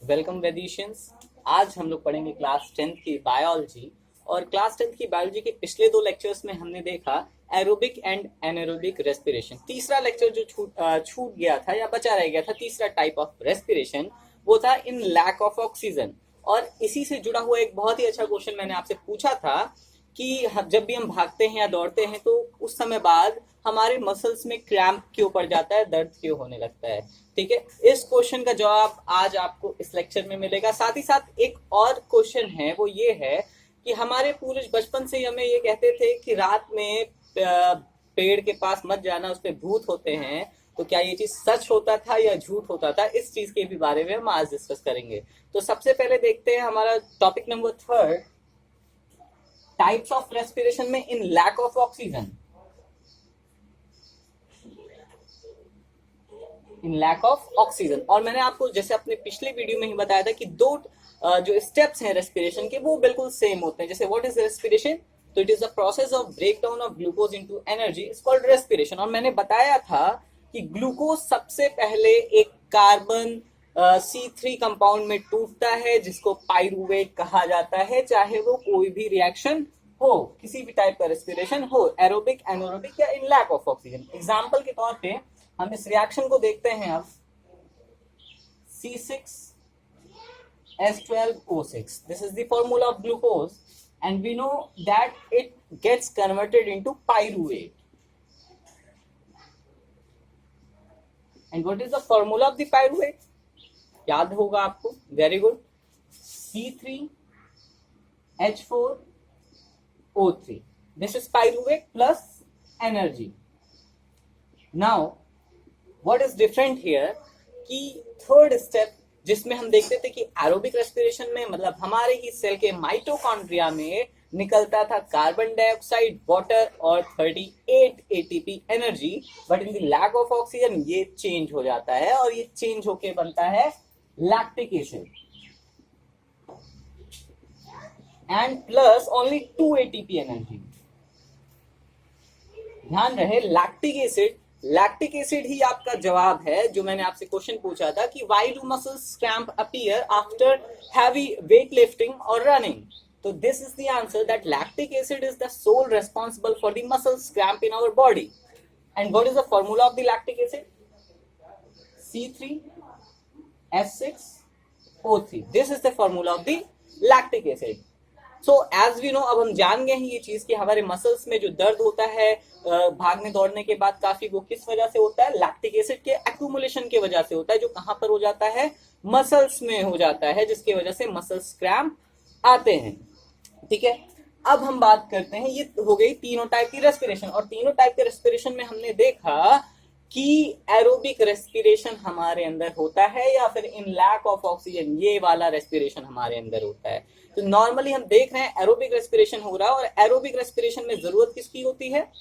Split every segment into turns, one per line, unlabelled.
Welcome वेदिशियंस। आज हम लोग पढ़ेंगे क्लास 10th की बायोलॉजी। और क्लास 10th की बायोलॉजी के पिछले दो लेक्चर्स में हमने देखा एरोबिक एंड एनारोबिक रेस्पिरेशन। तीसरा लेक्चर जो छूट गया था या बचा रह गया था, तीसरा टाइप ऑफ रेस्पिरेशन, वो था इन लैक ऑफ ऑक्सीजन। और इसी से जुड़ा हुआ एक बहुत ही अच्छा क्वेश्चन मैंने आपसे पूछा था कि जब भी हम भागते हैं या दौड़ते हैं तो उस समय बाद हमारे मसल्स में क्रैम्प क्यों पड़ जाता है, दर्द क्यों होने लगता है। ठीक है, इस क्वेश्चन का जवाब आज आपको इस लेक्चर में मिलेगा। साथ ही साथ एक और क्वेश्चन है, वो ये है कि हमारे पूर्वज बचपन से ही हमें ये कहते थे कि रात में पेड़ के पास मत जाना, उस पे भूत होते हैं। तो क्या ये चीज सच होता था या झूठ होता था, इस चीज के भी बारे में हम आज डिस्कस करेंगे। तो सबसे पहले देखते हैं हमारा topic number 3, types of respiration में in lack of oxygen. In lack of oxygen. और मैंने आपको जैसे अपने पिछले वीडियो में ही बताया था कि दो जो स्टेप्स हैं रेस्पिरेशन के, वो बिल्कुल सेम होते हैं। जैसे व्हाट इज रेस्पिरेशन, तो it is the process of break down of glucose into energy, is called respiration. और मैंने बताया था कि ग्लूकोज सबसे पहले एक कार्बन C3 कंपाउंड में टूटता है, जिसको पाइरूवेट कहा जाता है। चाहे वो कोई भी रिएक्शन हो, किसी भी टाइप का रेस्पिरेशन हो, एरोबिक, एनारोबिक या इन लैक ऑफ ऑक्सीजन। एग्जाम्पल के तौर पे हम इस रिएक्शन को देखते हैं। अब C6H12O6, this is the formula of glucose, and we know that it gets converted into pyruvate. And what is the formula of the pyruvate? याद होगा आपको, very good, C3H4O3. This is pyruvate plus energy. Now what is different here कि third step जिसमें हम देखते थे कि aerobic respiration में, मतलब हमारे ही सेल के माइटोकॉन्ड्रिया में निकलता था कार्बन डाइऑक्साइड, वाटर और 38 ATP energy. But in the lack of oxygen ये चेंज हो जाता है और ये चेंज होके बनता है lactic acid and plus only 2 ATP energy. ध्यान रहे, लैक्टिक एसिड ही आपका जवाब है जो मैंने आपसे क्वेश्चन पूछा था कि why do muscles cramp appear after heavy weight lifting और रनिंग। तो this is the answer, that lactic acid is the sole responsible for the muscles cramp in our body. And what is the formula of the lactic acid? C3H6O3. This is the formula of the lactic acid. So as we know, अब हम जान गए हैं ये चीज कि हमारे muscles में जो दर्द होता है भागने दौड़ने के बाद काफी, वो किस वजह से होता है? लैक्टिक एसिड के एक्यूमुलेशन की वजह से होता है, जो कहां पर हो जाता है? मसल्स में हो जाता है, जिसकी वजह से मसल्स क्रैम्प आते हैं। ठीक है, अब हम बात करते हैं, ये हो गई तीनों टाइप की रेस्पिरेशन। और तीनों टाइप के रेस्पिरेशन में हमने देखा कि एरोबिक रेस्पिरेशन हमारे अंदर होता है या फिर इन लैक ऑफ ऑक्सीजन ये वाला रेस्पिरेशन हमारे अंदर होता है। तो नॉर्मली हम देख रहे हैं एरोबिक रेस्पिरेशन हो रहा है, और एरोबिक रेस्पिरेशन में जरूरत किसकी होती है?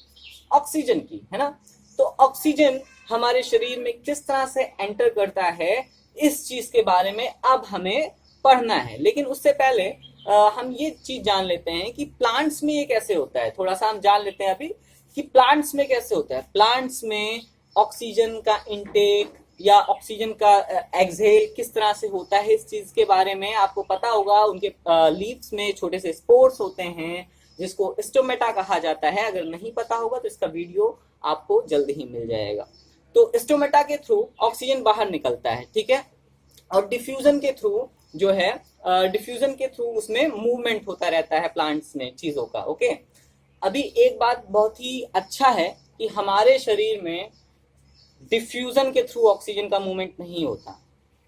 ऑक्सीजन की, है ना। तो ऑक्सीजन हमारे शरीर में किस तरह से एंटर करता है, इस चीज के बारे में अब हमें पढ़ना है। लेकिन उससे पहले हम ये चीज जान लेते हैं कि प्लांट्स में ये कैसे होता है। थोड़ा सा हम जान लेते हैं अभी कि प्लांट्स में कैसे होता है। प्लांट्स में ऑक्सीजन का इंटेक या ऑक्सीजन का एक्सहेल किस तरह से होता है, इस चीज के बारे में आपको पता होगा। उनके लीव्स में छोटे से स्पोर्स होते हैं, जिसको स्टोमेटा कहा जाता है। अगर नहीं पता होगा तो इसका वीडियो आपको जल्द ही मिल जाएगा। तो स्टोमेटा के थ्रू ऑक्सीजन बाहर निकलता है, ठीक है। और डिफ्यूजन के थ्रू जो है, डिफ्यूजन के थ्रू उसमें मूवमेंट होता रहता है प्लांट्स में चीजों का। ओके, अभी एक बात बहुत ही अच्छा है कि हमारे शरीर में डिफ्यूजन के थ्रू ऑक्सीजन का मूवमेंट नहीं होता।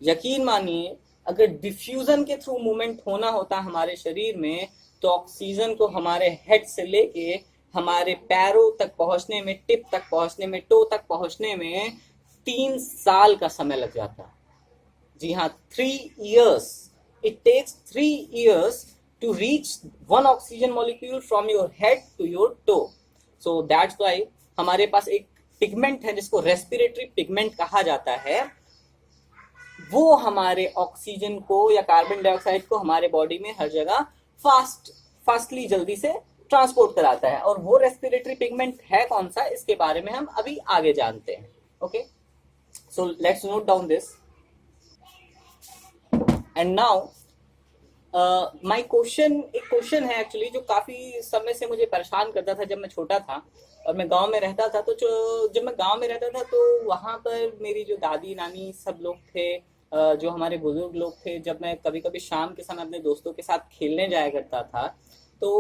यकीन मानिए, अगर डिफ्यूजन के थ्रू मूवमेंट होना होता हमारे शरीर में, तो ऑक्सीजन को हमारे हेड से लेके हमारे पैरों तक पहुंचने में, टिप तक पहुंचने में, टो तक पहुंचने में 3 साल का समय लग जाता। जी हाँ, 3 years. It takes 3 years to reach one oxygen molecule from your head to your toe. So that's why हमारे पास एक पिगमेंट है जिसको रेस्पिरेटरी पिगमेंट कहा जाता है। वो हमारे ऑक्सीजन को या कार्बन डाइऑक्साइड को हमारे बॉडी में हर जगह फास्टली जल्दी से ट्रांसपोर्ट कराता है। और वो रेस्पिरेटरी पिगमेंट है कौन सा, इसके बारे में हम अभी आगे जानते हैं। Okay, so let's note down this. And now my question, एक क्वेश्चन है एक्चुअली जो काफी समय से मुझे परेशान करता था जब मैं छोटा था और मैं गांव में रहता था। तो जब मैं गांव में रहता था तो वहां पर मेरी जो दादी नानी सब लोग थे, जो हमारे बुजुर्ग लोग थे, जब मैं कभी कभी शाम के समय अपने दोस्तों के साथ खेलने जाया करता था तो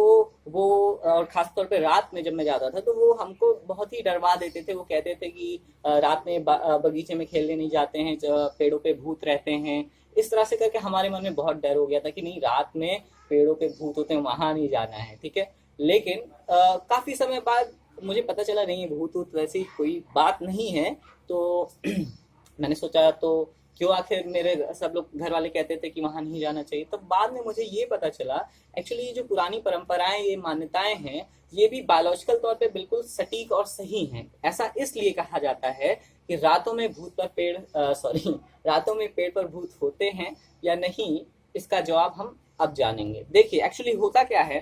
वो, और खासतौर पे रात में जब मैं जाता था तो वो हमको बहुत ही डरवा देते थे। वो कहते थे कि रात में बगीचे में खेलने नहीं जाते हैं, पेड़ों पे भूत रहते हैं। इस तरह से करके हमारे मन में बहुत डर हो गया था कि नहीं, रात में पेड़ों पे भूत होते हैं, वहां नहीं जाना है, ठीक है। लेकिन काफी समय बाद मुझे पता चला नहीं, भूत वूत वैसी कोई बात नहीं है। तो मैंने सोचा तो क्यों आखिर मेरे सब लोग घर वाले कहते थे कि वहां नहीं जाना चाहिए। तब बाद में मुझे ये पता चला एक्चुअली ये जो पुरानी परंपराएं, ये मान्यताएं हैं, ये भी बायोलॉजिकल तौर पे बिल्कुल सटीक और सही हैं। ऐसा इसलिए कहा जाता है कि रातों में भूत पर पेड़ सॉरी रातों में पेड़ पर भूत होते हैं या नहीं, इसका जवाब हम अब जानेंगे। देखिए एक्चुअली होता क्या है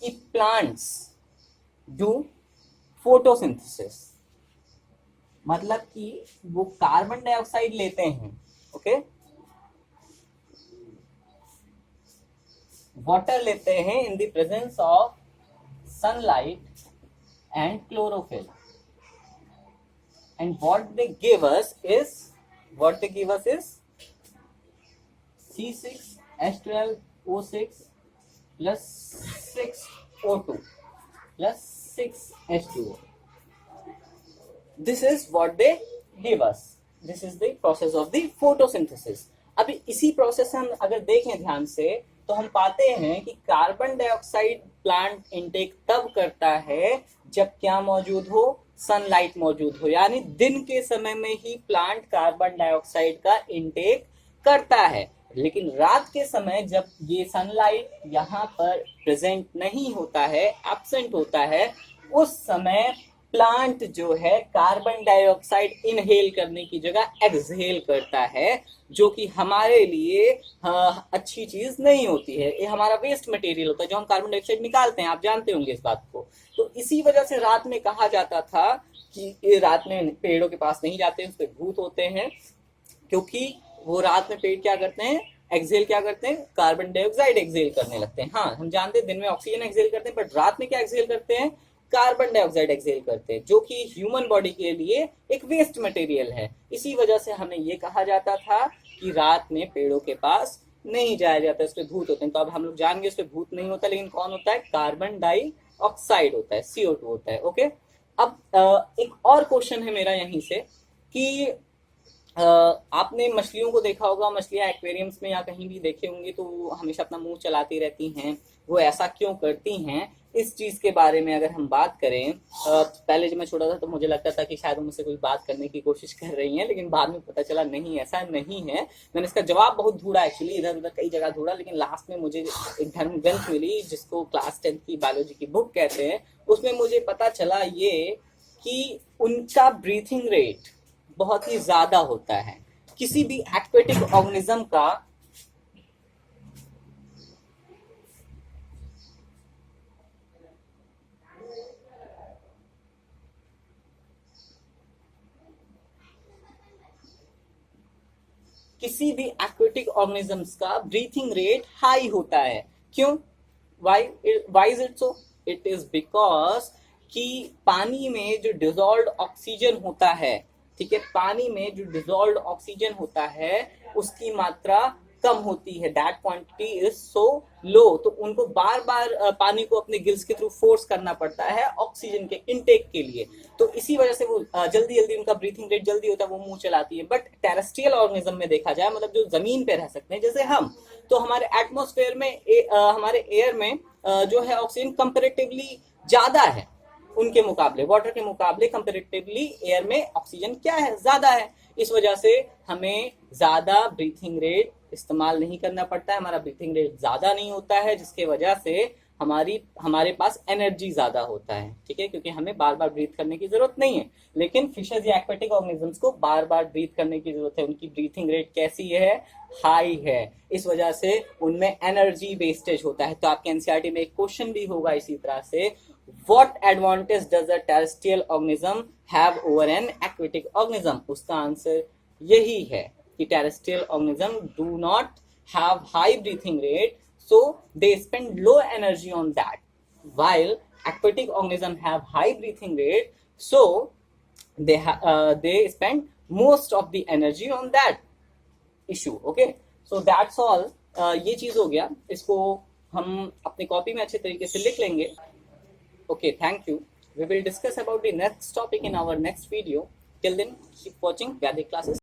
कि प्लांट्स डू फोटोसिंथेसिस, मतलब कि वो कार्बन डाइऑक्साइड लेते हैं, ओके, वाटर लेते हैं in the presence of sunlight and chlorophyll, and what they give us is C6H12O6 plus 6O2 plus 6H2O. This is what they give us. This is the process of the photosynthesis. अभी इसी process हम अगर देखें ध्यान से तो हम पाते हैं कि कार्बन डाइऑक्साइड प्लांट इनटेक तब करता है जब क्या मौजूद हो, सनलाइट मौजूद हो, यानी दिन के समय में ही प्लांट कार्बन डाइऑक्साइड का इनटेक करता है। लेकिन रात के समय जब ये सनलाइट यहाँ पर प्रेजेंट नहीं होता है, एब्सेंट होता है, उस समय प्लांट जो है कार्बन डाइऑक्साइड इनहेल करने की जगह एक्सहेल करता है, जो कि हमारे लिए अच्छी चीज नहीं होती है। ये हमारा वेस्ट मटेरियल होता है जो हम कार्बन डाइऑक्साइड निकालते हैं, आप जानते होंगे इस बात को। तो इसी वजह से रात में कहा जाता था कि ये रात में पेड़ों के पास नहीं जाते, उस पर भूत होते हैं, क्योंकि वो रात में पेड़ क्या करते हैं, एक्सहेल क्या करते हैं, कार्बन डाइऑक्साइड एक्सहेल करने लगते हैं। हाँ, हम जानते हैं दिन में ऑक्सीजन एक्सहेल करते हैं, बट रात में क्या एक्सहेल करते हैं, कार्बन डाइऑक्साइड एक्सहेल करते हैं, जो कि ह्यूमन बॉडी के लिए एक वेस्ट मटेरियल है। इसी वजह से हमें ये कहा जाता था कि रात में पेड़ों के पास नहीं जाया जाता, उस पर भूत होते हैं। तो अब हम लोग जान गए उस पर भूत नहीं होता, लेकिन कौन होता है, कार्बन डाइऑक्साइड होता है, CO2 होता है, ओके। अब एक और क्वेश्चन है मेरा यहीं से कि आपने मछलियों को देखा होगा, मछलियां एक्वेरियम्स में या कहीं भी देखे होंगे तो वो हमेशा अपना मुंह चलाती रहती हैं। वो ऐसा क्यों करती हैं, इस चीज के बारे में अगर हम बात करें, पहले जब मैं छोटा था तो मुझे लगता था कि शायद मुझसे कोई बात करने की कोशिश कर रही हैं, लेकिन बाद में पता चला नहीं, ऐसा नहीं है। मैंने इसका जवाब बहुत ढूंढा एक्चुअली, इधर उधर कई जगह ढूंढा, लेकिन लास्ट में मुझे एक धर्म ग्रंथ मिली जिसको क्लास 10 की बायोलॉजी की बुक कहते हैं। उसमें मुझे पता चला ये कि उनका ब्रीथिंग रेट बहुत ही ज्यादा होता है। किसी भी एक्वेटिक ऑर्गेनिज्म का ब्रीथिंग रेट हाई होता है। क्यों? Why is it so? It is because कि पानी में जो डिजॉल्व्ड ऑक्सीजन होता है, ठीक है, पानी में जो डिजॉल्व्ड ऑक्सीजन होता है उसकी मात्रा कम होती है, दैट क्वांटिटी इज सो लो। तो उनको बार बार पानी को अपने गिल्स के थ्रू फोर्स करना पड़ता है ऑक्सीजन के इनटेक के लिए। तो इसी वजह से वो जल्दी जल्दी उनका ब्रीथिंग रेट जल्दी होता है, वो मुंह चलाती है। बट टेरेस्ट्रियल ऑर्गेनिज्म में देखा जाए, मतलब जो जमीन पे रह सकते हैं जैसे हम, तो हमारे एटमोस्फेयर में हमारे एयर में जो है ऑक्सीजन कंपेरेटिवली ज्यादा है उनके मुकाबले, वाटर के मुकाबले कंपेरेटिवली एयर में ऑक्सीजन क्या है, ज्यादा है। इस वजह से हमें ज्यादा ब्रीथिंग रेट इस्तेमाल नहीं करना पड़ता है, हमारा ब्रीथिंग रेट ज्यादा नहीं होता है, जिसके वजह से हमारे पास एनर्जी ज्यादा होता है, ठीक है, क्योंकि हमें बार बार ब्रीथ करने की जरूरत नहीं है। लेकिन फिशेज या एक्वेटिक ऑर्गेनिजम्स को बार बार ब्रीथ करने की जरूरत है। उनकी ब्रीथिंग रेट कैसी है, हाई है, इस वजह से उनमें एनर्जी वेस्टेज होता है। तो आपके एनसीईआरटी में एक क्वेश्चन भी होगा इसी तरह से, What advantage does a terrestrial organism have over an aquatic organism? उसका आंसर यही है कि terrestrial organism do not have high breathing rate, so they spend low energy on that, while aquatic organism have high breathing rate, so they spend most of the energy on that issue. Okay, so that's all. ये चीज हो गया, इसको हम अपनी copy में अच्छे तरीके से लिख लेंगे. Okay, thank you. We will discuss about the next topic in our next video. Till then, keep watching Vedic classes.